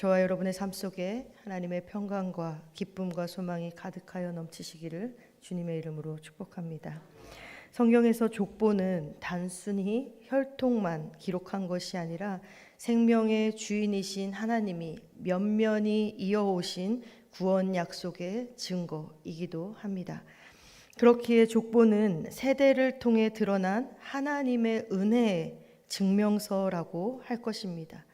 저와 여러분의 삶 속에 하나님의 평강과 기쁨과 소망이 가득하여 넘치시기를 주님의 이름으로 축복합니다. 성경에서 족보는 단순히 혈통만 기록한 것이 아니라 생명의 주인이신 하나님이 면면히 이어오신 구원 약속의 증거이기도 합니다. 그렇기에 족보는 세대를 통해 드러난 하나님의 은혜의 증명서라고 할 것입니다.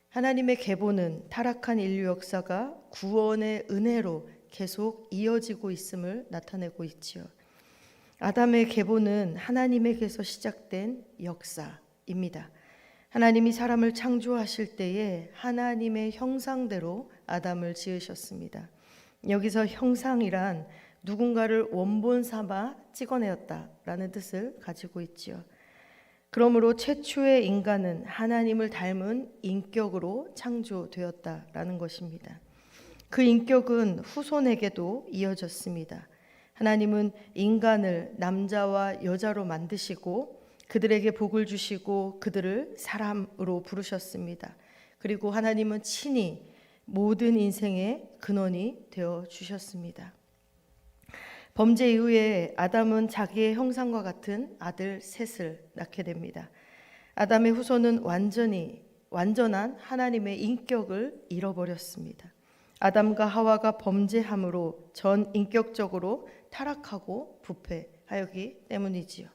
하나님의 계보는 타락한 인류 역사가 구원의 은혜로 계속 이어지고 있음을 나타내고 있지요. 아담의 계보는 하나님에게서 시작된 역사입니다. 하나님이 사람을 창조하실 때에 하나님의 형상대로 아담을 지으셨습니다. 여기서 형상이란 누군가를 원본 삼아 찍어내었다라는 뜻을 가지고 있지요. 그러므로 최초의 인간은 하나님을 닮은 인격으로 창조되었다라는 것입니다. 그 인격은 후손에게도 이어졌습니다. 하나님은 인간을 남자와 여자로 만드시고 그들에게 복을 주시고 그들을 사람으로 부르셨습니다. 그리고 하나님은 친히 모든 인생의 근원이 되어 주셨습니다. 범죄 이후에 아담은 자기의 형상과 같은 아들 셋을 낳게 됩니다. 아담의 후손은 완전한 하나님의 인격을 잃어버렸습니다. 아담과 하와가 범죄함으로 전 인격적으로 타락하고 부패하였기 때문이지요.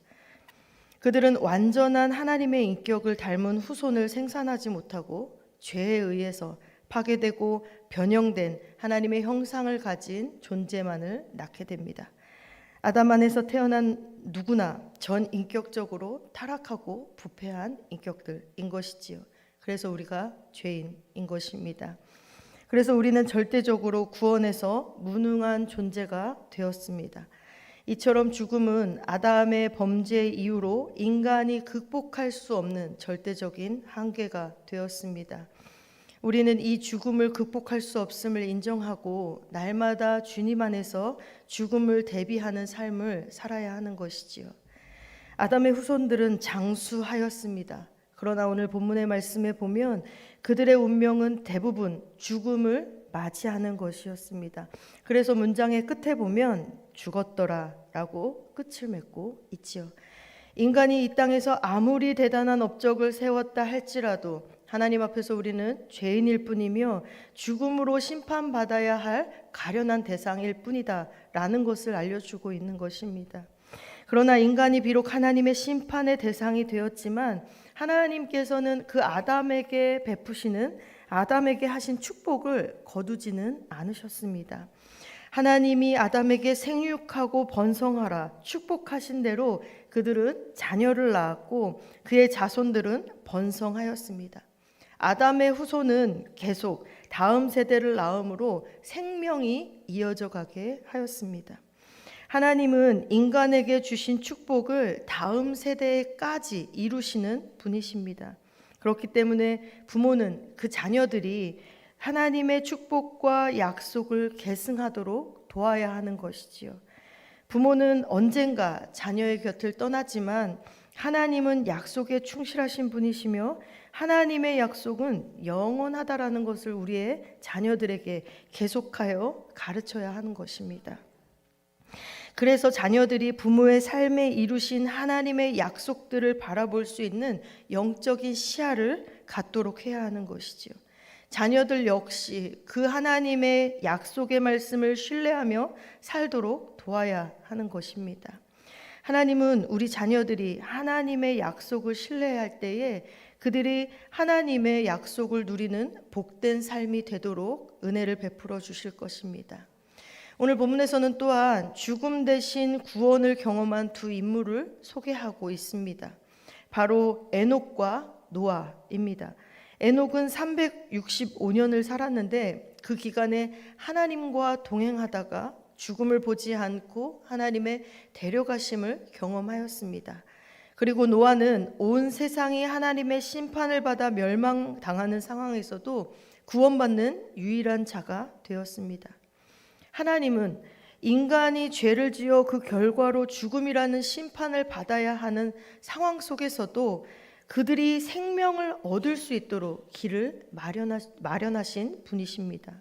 그들은 완전한 하나님의 인격을 닮은 후손을 생산하지 못하고 죄에 의해서 파괴되고 변형된 하나님의 형상을 가진 존재만을 낳게 됩니다. 아담 안에서 태어난 누구나 전 인격적으로 타락하고 부패한 인격들인 것이지요. 그래서 우리가 죄인인 것입니다. 그래서 우리는 절대적으로 구원에서 무능한 존재가 되었습니다. 이처럼 죽음은 아담의 범죄 이후로 인간이 극복할 수 없는 절대적인 한계가 되었습니다. 우리는 이 죽음을 극복할 수 없음을 인정하고 날마다 주님 안에서 죽음을 대비하는 삶을 살아야 하는 것이지요. 아담의 후손들은 장수하였습니다. 그러나 오늘 본문의 말씀에 보면 그들의 운명은 대부분 죽음을 맞이하는 것이었습니다. 그래서 문장의 끝에 보면 죽었더라 라고 끝을 맺고 있지요. 인간이 이 땅에서 아무리 대단한 업적을 세웠다 할지라도 하나님 앞에서 우리는 죄인일 뿐이며 죽음으로 심판받아야 할 가련한 대상일 뿐이다 라는 것을 알려주고 있는 것입니다. 그러나 인간이 비록 하나님의 심판의 대상이 되었지만 하나님께서는 그 아담에게 베푸시는 아담에게 하신 축복을 거두지는 않으셨습니다. 하나님이 아담에게 생육하고 번성하라 축복하신 대로 그들은 자녀를 낳았고 그의 자손들은 번성하였습니다. 아담의 후손은 계속 다음 세대를 낳음으로 생명이 이어져 가게 하였습니다. 하나님은 인간에게 주신 축복을 다음 세대까지 이루시는 분이십니다. 그렇기 때문에 부모는 그 자녀들이 하나님의 축복과 약속을 계승하도록 도와야 하는 것이지요. 부모는 언젠가 자녀의 곁을 떠나지만 하나님은 약속에 충실하신 분이시며 하나님의 약속은 영원하다라는 것을 우리의 자녀들에게 계속하여 가르쳐야 하는 것입니다. 그래서 자녀들이 부모의 삶에 이루신 하나님의 약속들을 바라볼 수 있는 영적인 시야를 갖도록 해야 하는 것이지요. 자녀들 역시 그 하나님의 약속의 말씀을 신뢰하며 살도록 도와야 하는 것입니다. 하나님은 우리 자녀들이 하나님의 약속을 신뢰할 때에 그들이 하나님의 약속을 누리는 복된 삶이 되도록 은혜를 베풀어 주실 것입니다. 오늘 본문에서는 또한 죽음 대신 구원을 경험한 두 인물을 소개하고 있습니다. 바로 에녹과 노아입니다. 에녹은 365년을 살았는데 그 기간에 하나님과 동행하다가 죽음을 보지 않고 하나님의 데려가심을 경험하였습니다. 그리고 노아는 온 세상이 하나님의 심판을 받아 멸망당하는 상황에서도 구원받는 유일한 자가 되었습니다. 하나님은 인간이 죄를 지어 그 결과로 죽음이라는 심판을 받아야 하는 상황 속에서도 그들이 생명을 얻을 수 있도록 길을 마련하신 분이십니다.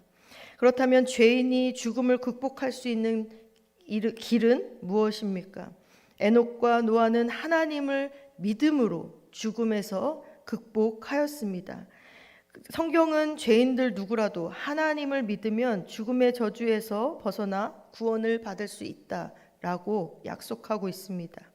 그렇다면 죄인이 죽음을 극복할 수 있는 길은 무엇입니까? 에녹과 노아는 하나님을 믿음으로 죽음에서 극복하였습니다. 성경은 죄인들 누구라도 하나님을 믿으면 죽음의 저주에서 벗어나 구원을 받을 수 있다라고 약속하고 있습니다.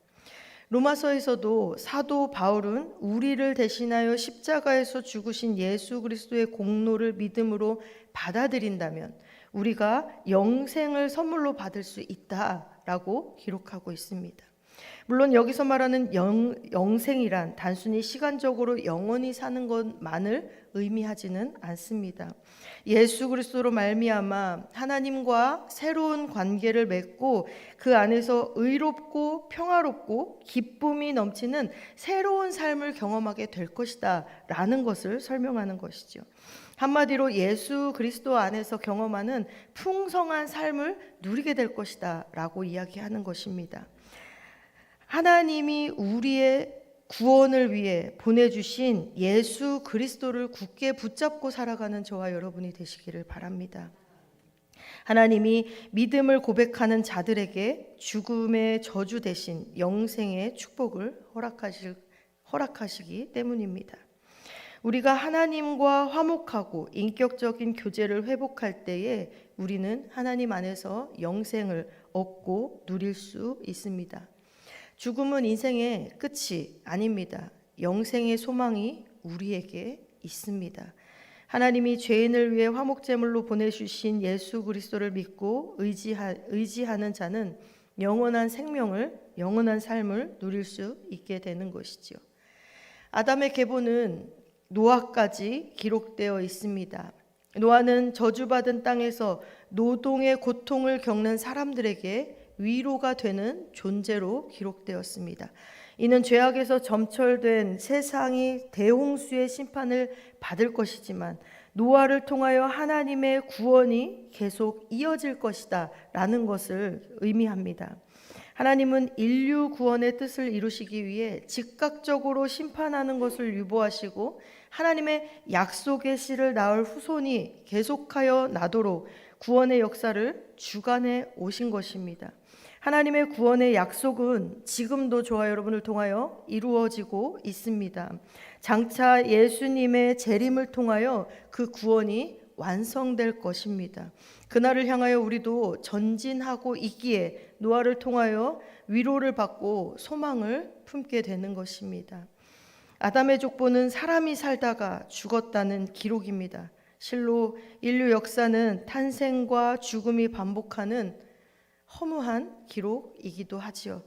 로마서에서도 사도 바울은 우리를 대신하여 십자가에서 죽으신 예수 그리스도의 공로를 믿음으로 받아들인다면 우리가 영생을 선물로 받을 수 있다라고 기록하고 있습니다. 물론 여기서 말하는 영생이란 단순히 시간적으로 영원히 사는 것만을 의미하지는 않습니다. 예수 그리스도로 말미암아 하나님과 새로운 관계를 맺고 그 안에서 의롭고 평화롭고 기쁨이 넘치는 새로운 삶을 경험하게 될 것이다 라는 것을 설명하는 것이죠. 한마디로 예수 그리스도 안에서 경험하는 풍성한 삶을 누리게 될 것이다 라고 이야기하는 것입니다. 하나님이 우리의 구원을 위해 보내주신 예수 그리스도를 굳게 붙잡고 살아가는 저와 여러분이 되시기를 바랍니다. 하나님이 믿음을 고백하는 자들에게 죽음의 저주 대신 영생의 축복을 허락하시기 때문입니다. 우리가 하나님과 화목하고 인격적인 교제를 회복할 때에 우리는 하나님 안에서 영생을 얻고 누릴 수 있습니다. 죽음은 인생의 끝이 아닙니다. 영생의 소망이 우리에게 있습니다. 하나님이 죄인을 위해 화목제물로 보내주신 예수 그리스도를 믿고 의지하는 자는 영원한 생명을, 영원한 삶을 누릴 수 있게 되는 것이죠. 아담의 계보는 노아까지 기록되어 있습니다. 노아는 저주받은 땅에서 노동의 고통을 겪는 사람들에게 위로가 되는 존재로 기록되었습니다. 이는 죄악에서 점철된 세상이 대홍수의 심판을 받을 것이지만 노아를 통하여 하나님의 구원이 계속 이어질 것이다 라는 것을 의미합니다. 하나님은 인류 구원의 뜻을 이루시기 위해 즉각적으로 심판하는 것을 유보하시고 하나님의 약속의 씨를 낳을 후손이 계속하여 나도록 구원의 역사를 주관해 오신 것입니다. 하나님의 구원의 약속은 지금도 저와 여러분을 통하여 이루어지고 있습니다. 장차 예수님의 재림을 통하여 그 구원이 완성될 것입니다. 그날을 향하여 우리도 전진하고 있기에 노아를 통하여 위로를 받고 소망을 품게 되는 것입니다. 아담의 족보는 사람이 살다가 죽었다는 기록입니다. 실로 인류 역사는 탄생과 죽음이 반복하는 허무한 기록이기도 하지요.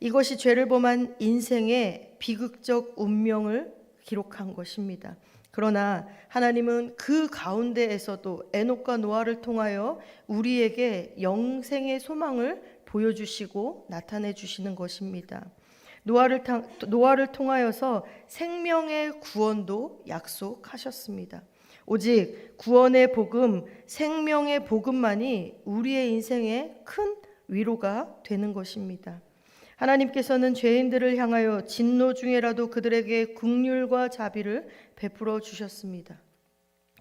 이것이 죄를 범한 인생의 비극적 운명을 기록한 것입니다. 그러나 하나님은 그 가운데에서도 에녹과 노아를 통하여 우리에게 영생의 소망을 보여주시고 나타내 주시는 것입니다. 노아를 통하여서 생명의 구원도 약속하셨습니다. 오직 구원의 복음, 생명의 복음만이 우리의 인생에 큰 위로가 되는 것입니다. 하나님께서는 죄인들을 향하여 진노 중에라도 그들에게 긍휼과 자비를 베풀어 주셨습니다.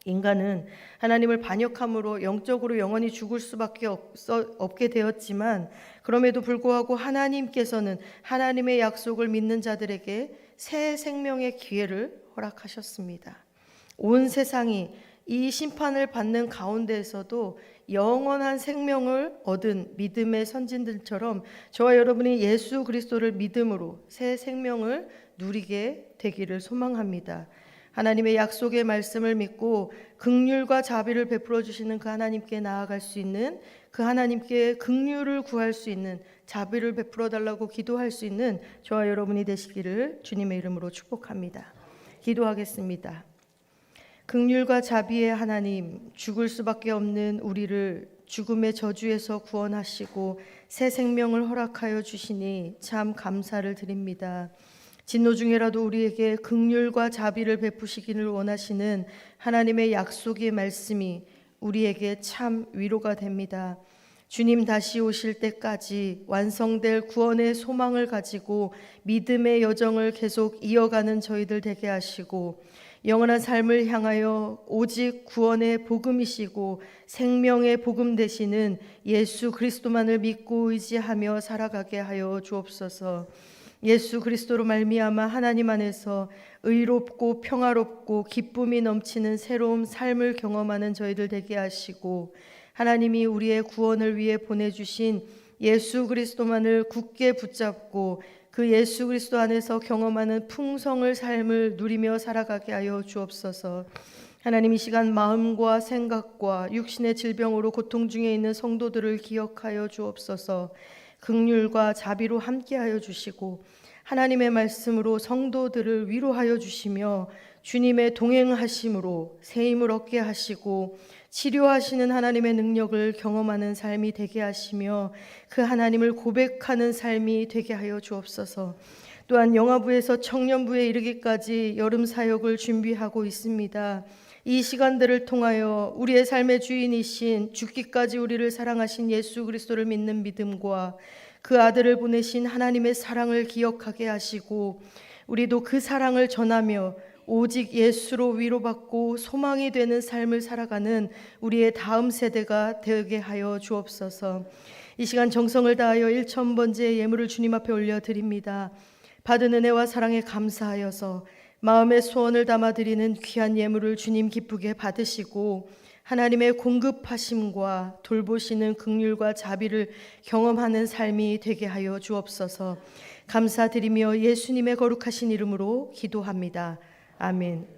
인간은 하나님을 반역함으로 영적으로 영원히 죽을 수밖에 없게 되었지만 그럼에도 불구하고 하나님께서는 하나님의 약속을 믿는 자들에게 새 생명의 기회를 허락하셨습니다. 온 세상이 이 심판을 받는 가운데에서도 영원한 생명을 얻은 믿음의 선진들처럼 저와 여러분이 예수 그리스도를 믿음으로 새 생명을 누리게 되기를 소망합니다. 하나님의 약속의 말씀을 믿고 긍휼과 자비를 베풀어 주시는 그 하나님께 나아갈 수 있는, 그 하나님께 긍휼을 구할 수 있는, 자비를 베풀어 달라고 기도할 수 있는 저와 여러분이 되시기를 주님의 이름으로 축복합니다. 기도하겠습니다. 긍휼과 자비의 하나님, 죽을 수밖에 없는 우리를 죽음의 저주에서 구원하시고 새 생명을 허락하여 주시니 참 감사를 드립니다. 진노 중에라도 우리에게 긍휼과 자비를 베푸시기를 원하시는 하나님의 약속의 말씀이 우리에게 참 위로가 됩니다. 주님 다시 오실 때까지 완성될 구원의 소망을 가지고 믿음의 여정을 계속 이어가는 저희들 되게 하시고, 영원한 삶을 향하여 오직 구원의 복음이시고 생명의 복음 되시는 예수 그리스도만을 믿고 의지하며 살아가게 하여 주옵소서. 예수 그리스도로 말미암아 하나님 안에서 의롭고 평화롭고 기쁨이 넘치는 새로운 삶을 경험하는 저희들 되게 하시고, 하나님이 우리의 구원을 위해 보내주신 예수 그리스도만을 굳게 붙잡고 그 예수 그리스도 안에서 경험하는 풍성을 삶을 누리며 살아가게 하여 주옵소서. 하나님, 이 시간 마음과 생각과 육신의 질병으로 고통 중에 있는 성도들을 기억하여 주옵소서. 긍휼과 자비로 함께하여 주시고 하나님의 말씀으로 성도들을 위로하여 주시며 주님의 동행하심으로 새 힘을 얻게 하시고 치료하시는 하나님의 능력을 경험하는 삶이 되게 하시며 그 하나님을 고백하는 삶이 되게 하여 주옵소서. 또한 영아부에서 청년부에 이르기까지 여름 사역을 준비하고 있습니다. 이 시간들을 통하여 우리의 삶의 주인이신 죽기까지 우리를 사랑하신 예수 그리스도를 믿는 믿음과 그 아들을 보내신 하나님의 사랑을 기억하게 하시고 우리도 그 사랑을 전하며 오직 예수로 위로받고 소망이 되는 삶을 살아가는 우리의 다음 세대가 되게 하여 주옵소서. 이 시간 정성을 다하여 1000번째 예물을 주님 앞에 올려드립니다. 받은 은혜와 사랑에 감사하여서 마음의 소원을 담아드리는 귀한 예물을 주님 기쁘게 받으시고 하나님의 공급하심과 돌보시는 긍휼과 자비를 경험하는 삶이 되게 하여 주옵소서. 감사드리며 예수님의 거룩하신 이름으로 기도합니다. 아멘.